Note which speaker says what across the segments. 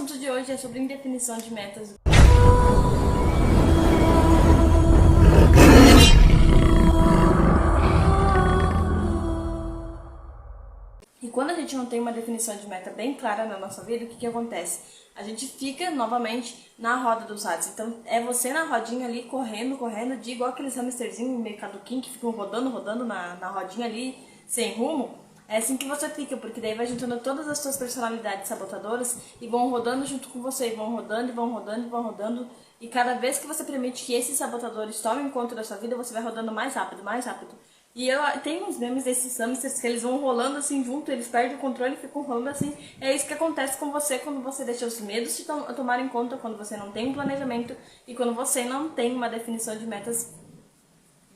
Speaker 1: assunto de hoje é sobre indefinição de metas. E quando a gente não tem uma definição de meta bem clara na nossa vida, o que acontece? A gente fica novamente na roda dos ratos. Então é você na rodinha ali, correndo, de igual aqueles hamsterzinhos meio caduquinho que ficam rodando na rodinha ali, sem rumo. É assim que você fica, porque daí vai juntando todas as suas personalidades sabotadoras e vão rodando junto com você, e vão rodando. E cada vez que você permite que esses sabotadores tomem conta da sua vida, você vai rodando mais rápido. E eu tenho uns memes desses hamsters que eles vão rolando assim junto, eles perdem o controle e ficam rolando assim. É isso que acontece com você quando você deixa os medos te tomarem conta, quando você não tem um planejamento e quando você não tem uma definição de metas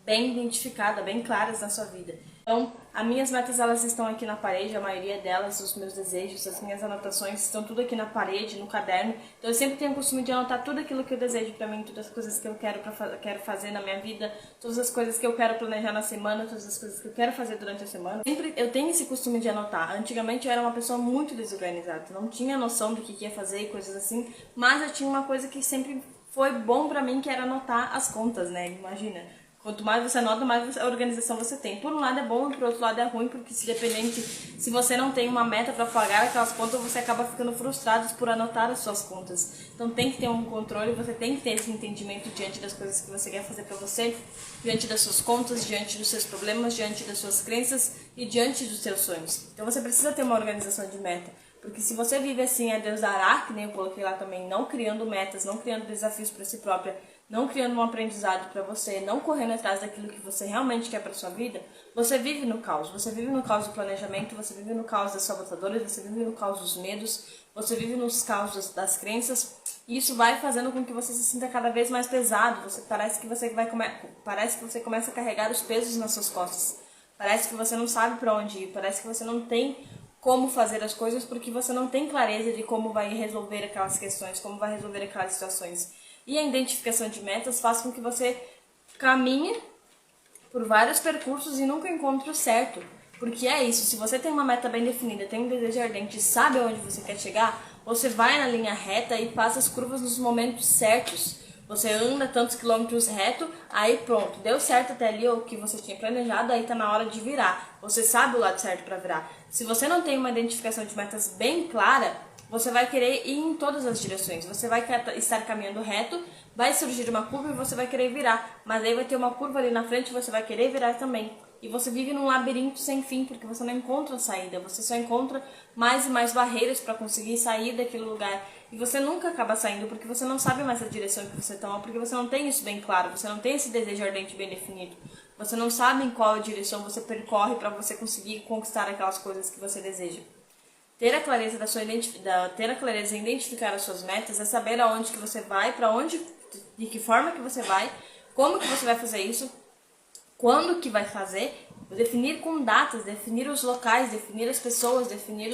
Speaker 1: bem identificada, bem claras na sua vida. Então, as minhas metas, elas estão aqui na parede, a maioria delas, os meus desejos, as minhas anotações, estão tudo aqui na parede, no caderno. Então, eu sempre tenho o costume de anotar tudo aquilo que eu desejo pra mim, todas as coisas que eu quero fazer na minha vida, todas as coisas que eu quero planejar na semana, todas as coisas que eu quero fazer durante a semana. Sempre eu tenho esse costume de anotar. Antigamente, eu era uma pessoa muito desorganizada, não tinha noção do que ia fazer e coisas assim, mas eu tinha uma coisa que sempre foi bom pra mim, que era anotar as contas, né? Imagina. Quanto mais você anota, mais organização você tem. Por um lado é bom e por outro lado é ruim, porque se você não tem uma meta para pagar aquelas contas, você acaba ficando frustrado por anotar as suas contas. Então tem que ter um controle, você tem que ter esse entendimento diante das coisas que você quer fazer para você, diante das suas contas, diante dos seus problemas, diante das suas crenças e diante dos seus sonhos. Então você precisa ter uma organização de meta. Porque se você vive assim, a Deus dará, que nem eu coloquei lá também, não criando metas, não criando desafios para si própria, não criando um aprendizado para você, não correndo atrás daquilo que você realmente quer para sua vida, você vive no caos. Você vive no caos do planejamento, você vive no caos das sabotadoras, você vive no caos dos medos, você vive nos caos das crenças, e isso vai fazendo com que você se sinta cada vez mais pesado. Parece que você começa a carregar os pesos nas suas costas. Parece que você não sabe para onde ir, parece que você não tem como fazer as coisas porque você não tem clareza de como vai resolver aquelas questões, como vai resolver aquelas situações. E a identificação de metas faz com que você caminhe por vários percursos e nunca encontre o certo. Porque é isso, se você tem uma meta bem definida, tem um desejo ardente, sabe aonde você quer chegar, você vai na linha reta e passa as curvas nos momentos certos. Você anda tantos quilômetros reto, aí pronto, deu certo até ali o que você tinha planejado, aí tá na hora de virar. Você sabe o lado certo para virar. Se você não tem uma identificação de metas bem clara, você vai querer ir em todas as direções. Você vai estar caminhando reto, vai surgir uma curva e você vai querer virar. Mas aí vai ter uma curva ali na frente e você vai querer virar também. E você vive num labirinto sem fim, porque você não encontra saída. Você só encontra mais e mais barreiras para conseguir sair daquele lugar. E você nunca acaba saindo, porque você não sabe mais a direção que você toma, porque você não tem isso bem claro, você não tem esse desejo ardente bem definido. Você não sabe em qual direção você percorre para você conseguir conquistar aquelas coisas que você deseja. Ter a clareza em identificar as suas metas é saber aonde que você vai, para onde, de que forma que você vai, como que você vai fazer isso, quando que vai fazer, definir com datas, definir os locais, definir as pessoas, definir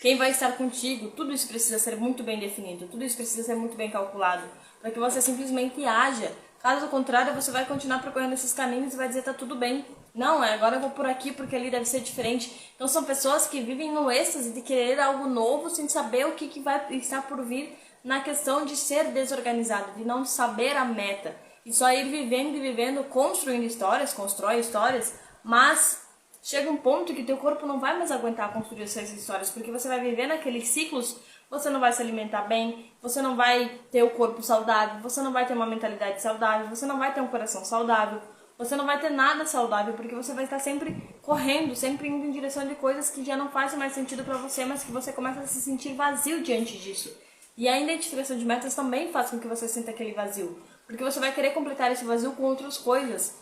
Speaker 1: quem vai estar contigo. Tudo isso precisa ser muito bem definido, tudo isso precisa ser muito bem calculado, para que você simplesmente haja. Caso contrário, você vai continuar percorrendo esses caminhos e vai dizer, tá tudo bem. Não, agora eu vou por aqui porque ali deve ser diferente. Então são pessoas que vivem no êxtase de querer algo novo sem saber o que vai estar por vir, na questão de ser desorganizado, de não saber a meta. E só ir vivendo e vivendo, constrói histórias, mas chega um ponto que teu corpo não vai mais aguentar construir essas histórias, porque você vai viver naqueles ciclos, você não vai se alimentar bem, você não vai ter o corpo saudável, você não vai ter uma mentalidade saudável, você não vai ter um coração saudável, você não vai ter nada saudável, porque você vai estar sempre correndo, sempre indo em direção de coisas que já não fazem mais sentido para você, mas que você começa a se sentir vazio diante disso. E a identificação de metas também faz com que você sinta aquele vazio, porque você vai querer completar esse vazio com outras coisas,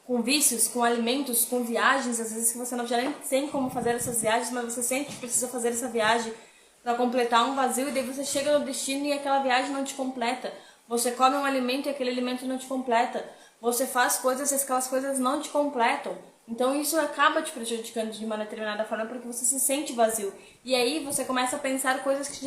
Speaker 1: com vícios, com alimentos, com viagens, às vezes que você já nem tem como fazer essas viagens, mas você sente que precisa fazer essa viagem para completar um vazio, e daí você chega no destino e aquela viagem não te completa. Você come um alimento e aquele alimento não te completa. Você faz coisas e aquelas coisas não te completam. Então isso acaba te prejudicando de uma determinada forma, porque você se sente vazio. E aí você começa a pensar coisas que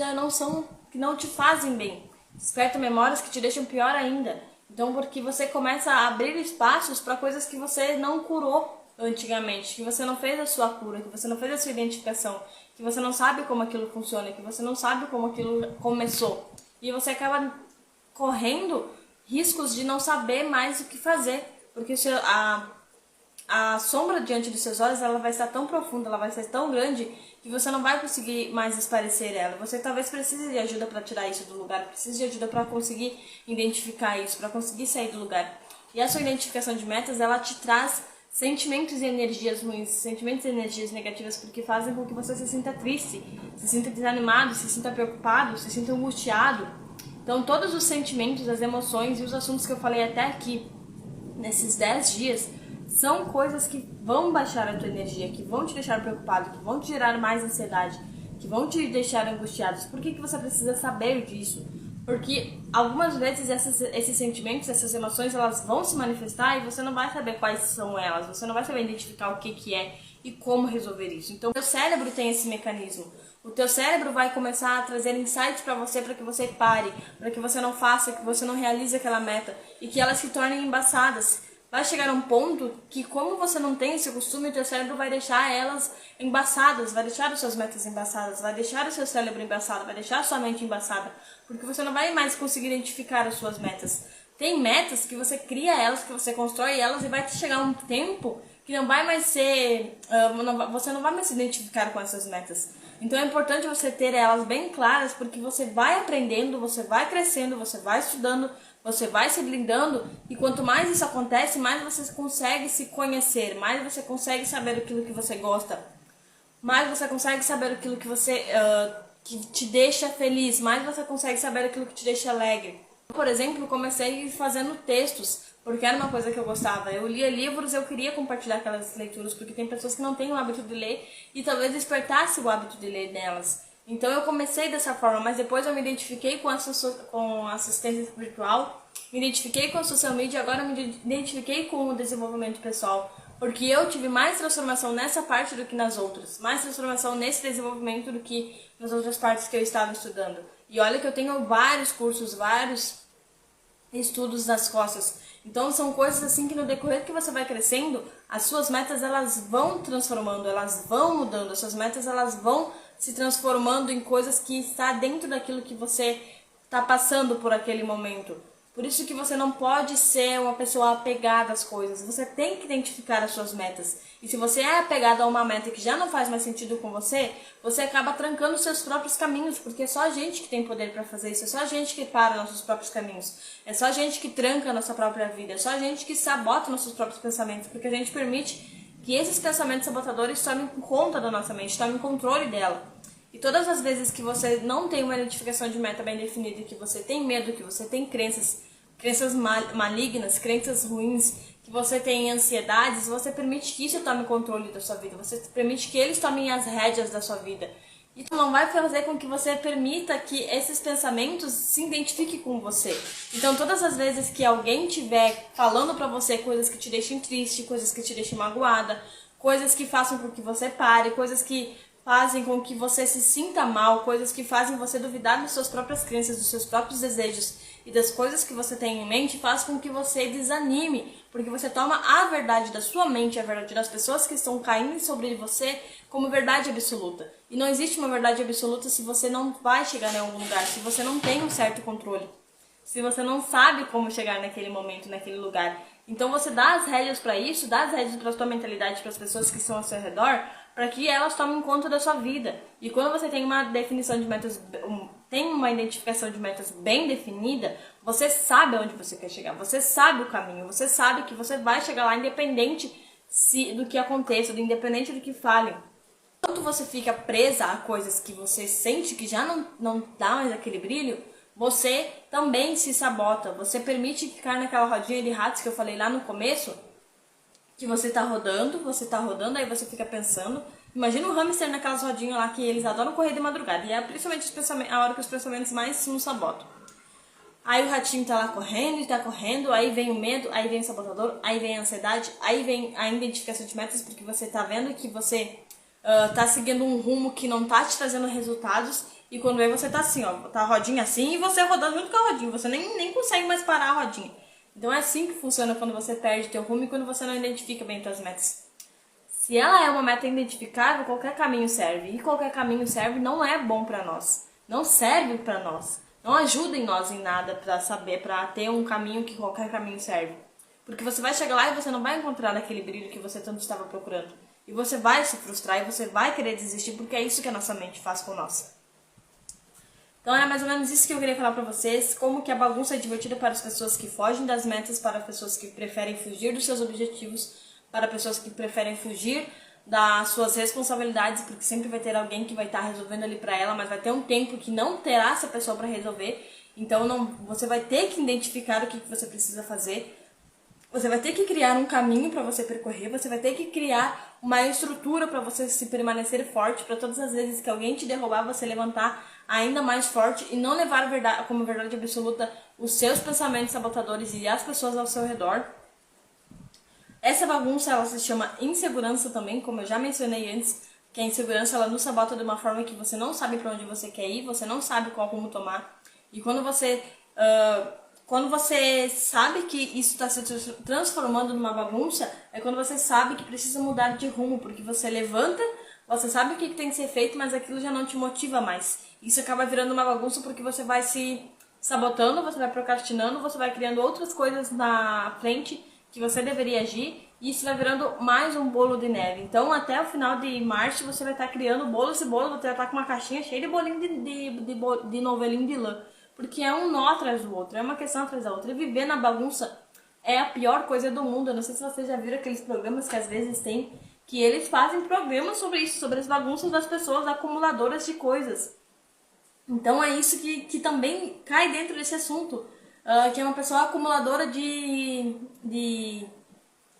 Speaker 1: que não te fazem bem. Desperta memórias que te deixam pior ainda. Então, porque você começa a abrir espaços para coisas que você não curou antigamente, que você não fez a sua cura, que você não fez a sua identificação. que você não sabe como aquilo funciona, que você não sabe como aquilo começou. E você acaba correndo riscos de não saber mais o que fazer, porque a sombra diante dos seus olhos, ela vai estar tão profunda, ela vai ser tão grande, que você não vai conseguir mais esparecer ela. Você talvez precise de ajuda para tirar isso do lugar, precise de ajuda para conseguir identificar isso, para conseguir sair do lugar. E a sua identificação de metas, ela te traz sentimentos e energias ruins, sentimentos e energias negativas, porque fazem com que você se sinta triste, se sinta desanimado, se sinta preocupado, se sinta angustiado. Então, todos os sentimentos, as emoções e os assuntos que eu falei até aqui, nesses 10 dias, são coisas que vão baixar a tua energia, que vão te deixar preocupado, que vão te gerar mais ansiedade, que vão te deixar angustiados. Por que você precisa saber disso? Porque algumas vezes esses sentimentos, essas emoções, elas vão se manifestar e você não vai saber quais são elas, você não vai saber identificar o que é e como resolver isso. Então, o teu cérebro tem esse mecanismo. O teu cérebro vai começar a trazer insights para que você pare, para que você não faça, que você não realize aquela meta e que elas se tornem embaçadas. Vai chegar um ponto que, como você não tem esse costume, o teu cérebro vai deixar elas embaçadas, vai deixar as suas metas embaçadas, vai deixar o seu cérebro embaçado, vai deixar a sua mente embaçada, porque você não vai mais conseguir identificar as suas metas. Tem metas que você cria elas, que você constrói elas e vai te chegar um tempo que não vai mais ser, você não vai mais se identificar com essas metas. Então é importante você ter elas bem claras, porque você vai aprendendo, você vai crescendo, você vai estudando, você vai se blindando, e quanto mais isso acontece, mais você consegue se conhecer, mais você consegue saber aquilo que você gosta, mais você consegue saber aquilo que você que te deixa feliz, mais você consegue saber aquilo que te deixa alegre. Por exemplo, comecei fazendo textos, porque era uma coisa que eu gostava. Eu lia livros, eu queria compartilhar aquelas leituras, porque tem pessoas que não têm o hábito de ler e talvez despertasse o hábito de ler nelas. Então eu comecei dessa forma, mas depois eu me identifiquei com a assistência virtual, me identifiquei com a social media, agora me identifiquei com o desenvolvimento pessoal, porque eu tive mais transformação nessa parte do que nas outras, mais transformação nesse desenvolvimento do que nas outras partes que eu estava estudando. E olha que eu tenho vários cursos, vários estudos nas costas. Então são coisas assim que no decorrer que você vai crescendo, as suas metas elas vão transformando, elas vão mudando, as suas metas elas vão se transformando em coisas que está dentro daquilo que você está passando por aquele momento. Por isso que você não pode ser uma pessoa apegada às coisas. Você tem que identificar as suas metas. E se você é apegado a uma meta que já não faz mais sentido com você, você acaba trancando os seus próprios caminhos, porque é só a gente que tem poder para fazer isso, é só a gente que para nossos próprios caminhos, é só a gente que tranca a nossa própria vida, é só a gente que sabota nossos próprios pensamentos, porque a gente permite que esses pensamentos sabotadores tomem conta da nossa mente, tomem controle dela. E todas as vezes que você não tem uma identificação de meta bem definida, que você tem medo, que você tem crenças malignas, crenças ruins, que você tem ansiedades, você permite que isso tome controle da sua vida, você permite que eles tomem as rédeas da sua vida. Isso não vai fazer com que você permita que esses pensamentos se identifiquem com você. Então, todas as vezes que alguém estiver falando pra você coisas que te deixem triste, coisas que te deixem magoada, coisas que façam com que você pare, coisas que fazem com que você se sinta mal, coisas que fazem você duvidar das suas próprias crenças, dos seus próprios desejos e das coisas que você tem em mente, faz com que você desanime, porque você toma a verdade da sua mente, a verdade das pessoas que estão caindo sobre você como verdade absoluta. E não existe uma verdade absoluta se você não vai chegar em algum lugar, se você não tem um certo controle, se você não sabe como chegar naquele momento, naquele lugar. Então você dá as rédeas para isso, dá as rédeas para a sua mentalidade, para as pessoas que estão ao seu redor, para que elas tomem conta da sua vida. E quando você tem uma definição de metas, tem uma identificação de metas bem definida, você sabe aonde você quer chegar, você sabe o caminho, você sabe que você vai chegar lá independente do que aconteça, independente do que falem. Quando você fica presa a coisas que você sente que já não dá mais aquele brilho, você também se sabota, você permite ficar naquela rodinha de ratos que eu falei lá no começo, que você tá rodando, aí você fica pensando. Imagina um hamster naquelas rodinhas lá que eles adoram correr de madrugada, e é principalmente a hora que os pensamentos mais nos sabotam. Aí o ratinho tá lá correndo, e tá correndo, aí vem o medo, aí vem o sabotador, aí vem a ansiedade, aí vem a identificação de metas, porque você tá vendo que você tá seguindo um rumo que não tá te trazendo resultados, e quando vê você tá assim, ó, tá a rodinha assim, e você rodando junto com a rodinha, você nem consegue mais parar a rodinha. Então é assim que funciona quando você perde teu rumo e quando você não identifica bem suas metas. Se ela é uma meta identificável, qualquer caminho serve. E qualquer caminho serve não é bom para nós. Não serve para nós. Não ajuda em nós em nada para saber, para ter um caminho que qualquer caminho serve. Porque você vai chegar lá e você não vai encontrar aquele brilho que você tanto estava procurando. E você vai se frustrar e você vai querer desistir, porque é isso que a nossa mente faz com nós. Então é mais ou menos isso que eu queria falar pra vocês, como que a bagunça é divertida para as pessoas que fogem das metas, para pessoas que preferem fugir dos seus objetivos, para pessoas que preferem fugir das suas responsabilidades, porque sempre vai ter alguém que vai estar resolvendo ali pra ela, mas vai ter um tempo que não terá essa pessoa para resolver. Então você vai ter que identificar o que você precisa fazer. Você vai ter que criar um caminho para você percorrer, você vai ter que criar uma estrutura para você se permanecer forte, para todas as vezes que alguém te derrubar, você levantar ainda mais forte e não levar como verdade absoluta os seus pensamentos sabotadores e as pessoas ao seu redor. Essa bagunça, ela se chama insegurança também, como eu já mencionei antes, que a insegurança, ela nos sabota de uma forma que você não sabe para onde você quer ir, você não sabe qual rumo tomar. E quando você sabe que isso está se transformando numa bagunça, é quando você sabe que precisa mudar de rumo, porque você levanta, você sabe o que tem que ser feito, mas aquilo já não te motiva mais. Isso acaba virando uma bagunça porque você vai se sabotando, você vai procrastinando, você vai criando outras coisas na frente que você deveria agir, e isso vai virando mais um bolo de neve. Então, até o final de março, você vai estar criando bolos e bolos, você vai estar com uma caixinha cheia de bolinho de novelinho de lã. Porque é um nó atrás do outro, é uma questão atrás da outra. E viver na bagunça é a pior coisa do mundo. Eu não sei se vocês já viram aqueles programas que às vezes tem, que eles fazem programas sobre isso, sobre as bagunças das pessoas acumuladoras de coisas. Então é isso que também cai dentro desse assunto, que é uma pessoa acumuladora de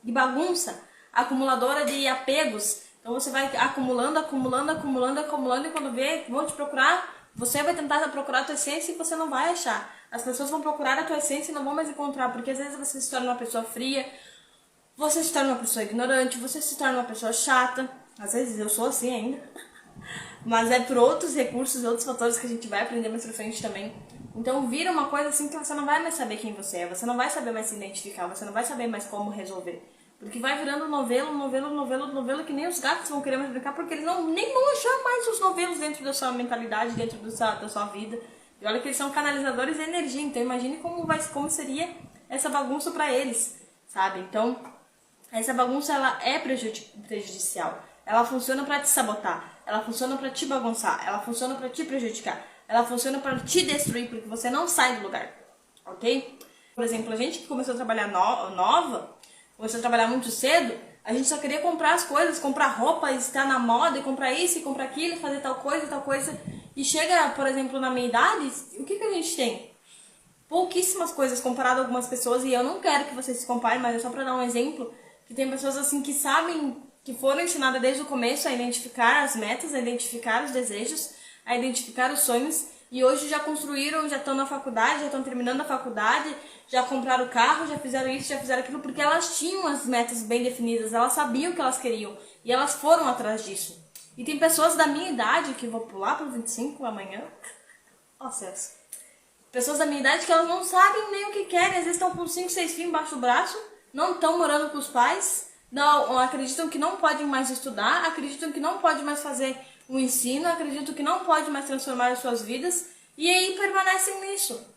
Speaker 1: bagunça, acumuladora de apegos. Então você vai acumulando, e quando vê, vão te procurar, você vai tentar procurar a tua essência e você não vai achar. As pessoas vão procurar a tua essência e não vão mais encontrar, porque às vezes você se torna uma pessoa fria, você se torna uma pessoa ignorante, você se torna uma pessoa chata. Às vezes eu sou assim ainda. Mas é por outros recursos, outros fatores que a gente vai aprender mais pra frente também. Então vira uma coisa assim que você não vai mais saber quem você é, você não vai saber mais se identificar, você não vai saber mais como resolver. Porque vai virando novelo, que nem os gatos vão querer mais brincar, porque eles nem vão achar mais os novelos dentro da sua mentalidade, dentro da sua vida. E olha que eles são canalizadores de energia, então imagine como seria essa bagunça pra eles, sabe? Então, essa bagunça, ela é prejudicial. Ela funciona pra te sabotar, ela funciona pra te bagunçar, ela funciona pra te prejudicar, ela funciona pra te destruir, porque você não sai do lugar, ok? Por exemplo, a gente que começou a trabalhar começou a trabalhar muito cedo, a gente só queria comprar as coisas, comprar roupa, estar na moda, e comprar isso, e comprar aquilo, fazer tal coisa, e chega, por exemplo, na minha idade, o que a gente tem? Pouquíssimas coisas comparado a algumas pessoas, e eu não quero que vocês se comparem, mas é só pra dar um exemplo, que tem pessoas assim que sabem, que foram ensinadas desde o começo a identificar as metas, a identificar os desejos, a identificar os sonhos, e hoje já construíram, já estão na faculdade, já estão terminando a faculdade, já compraram o carro, já fizeram isso, já fizeram aquilo, porque elas tinham as metas bem definidas, elas sabiam o que elas queriam, e elas foram atrás disso. E tem pessoas da minha idade, que vou pular para 25 amanhã, ó céus, pessoas da minha idade que elas não sabem nem o que querem, às vezes estão com 5, 6 filhos embaixo do braço, não estão morando com os pais, não acreditam que não podem mais estudar, acreditam que não podem mais fazer o ensino, acreditam que não podem mais transformar as suas vidas, e aí permanecem nisso.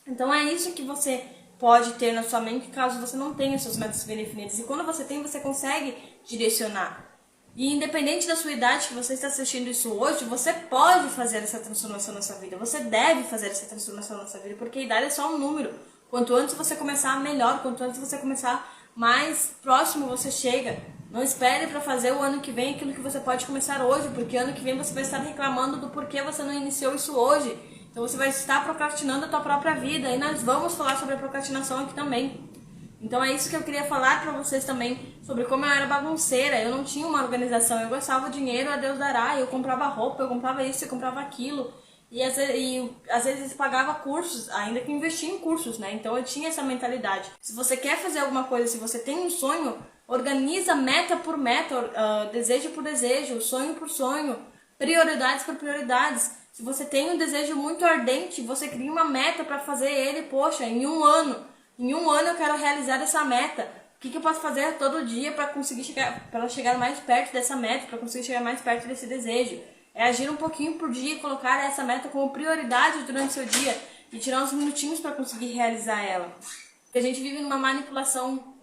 Speaker 1: Então é isso que você pode ter na sua mente caso você não tenha suas metas bem definidas. E quando você tem, você consegue direcionar. E independente da sua idade que você está assistindo isso hoje, você pode fazer essa transformação na sua vida. Você deve fazer essa transformação na sua vida, porque a idade é só um número. Quanto antes você começar, melhor. Quanto antes você começar, mais próximo você chega. Não espere para fazer o ano que vem aquilo que você pode começar hoje, porque ano que vem você vai estar reclamando do porquê você não iniciou isso hoje. Então você vai estar procrastinando a tua própria vida, e nós vamos falar sobre a procrastinação aqui também. Então é isso que eu queria falar para vocês também, sobre como eu era bagunceira, eu não tinha uma organização, eu gastava o dinheiro, a Deus dará, eu comprava roupa, eu comprava isso, eu comprava aquilo, e às vezes pagava cursos, ainda que investia em cursos, né? Então eu tinha essa mentalidade. Se você quer fazer alguma coisa, se você tem um sonho, organiza meta por meta, desejo por desejo, sonho por sonho, prioridades por prioridades. Se você tem um desejo muito ardente, você cria uma meta para fazer ele, poxa, em um ano eu quero realizar essa meta. que eu posso fazer todo dia para conseguir chegar mais perto dessa meta, para conseguir chegar mais perto desse desejo? É agir um pouquinho por dia e colocar essa meta como prioridade durante o seu dia e tirar uns minutinhos para conseguir realizar ela. Porque a gente vive numa manipulação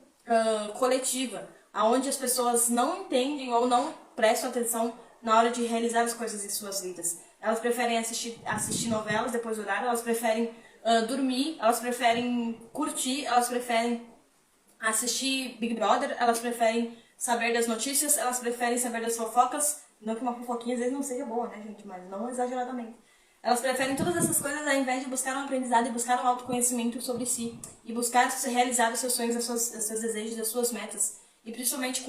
Speaker 1: coletiva, onde as pessoas não entendem ou não prestam atenção na hora de realizar as coisas em suas vidas. Elas preferem assistir novelas depois do horário, elas preferem dormir, elas preferem curtir, elas preferem assistir Big Brother, elas preferem saber das notícias, elas preferem saber das fofocas. Não que uma fofoquinha às vezes não seja boa, né, gente? Mas não exageradamente. Elas preferem todas essas coisas ao invés de buscar um aprendizado e buscar um autoconhecimento sobre si. E buscar realizar os seus sonhos, os seus desejos, as suas metas. E principalmente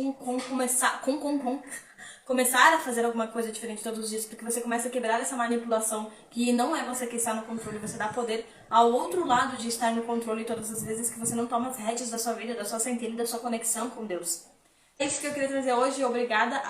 Speaker 1: começar a fazer alguma coisa diferente todos os dias. Porque você começa a quebrar essa manipulação que não é você que está no controle. Você dá poder ao outro lado de estar no controle todas as vezes que você não toma as rédeas da sua vida, da sua centelha e da sua conexão com Deus. É isso que eu queria trazer hoje. Obrigada.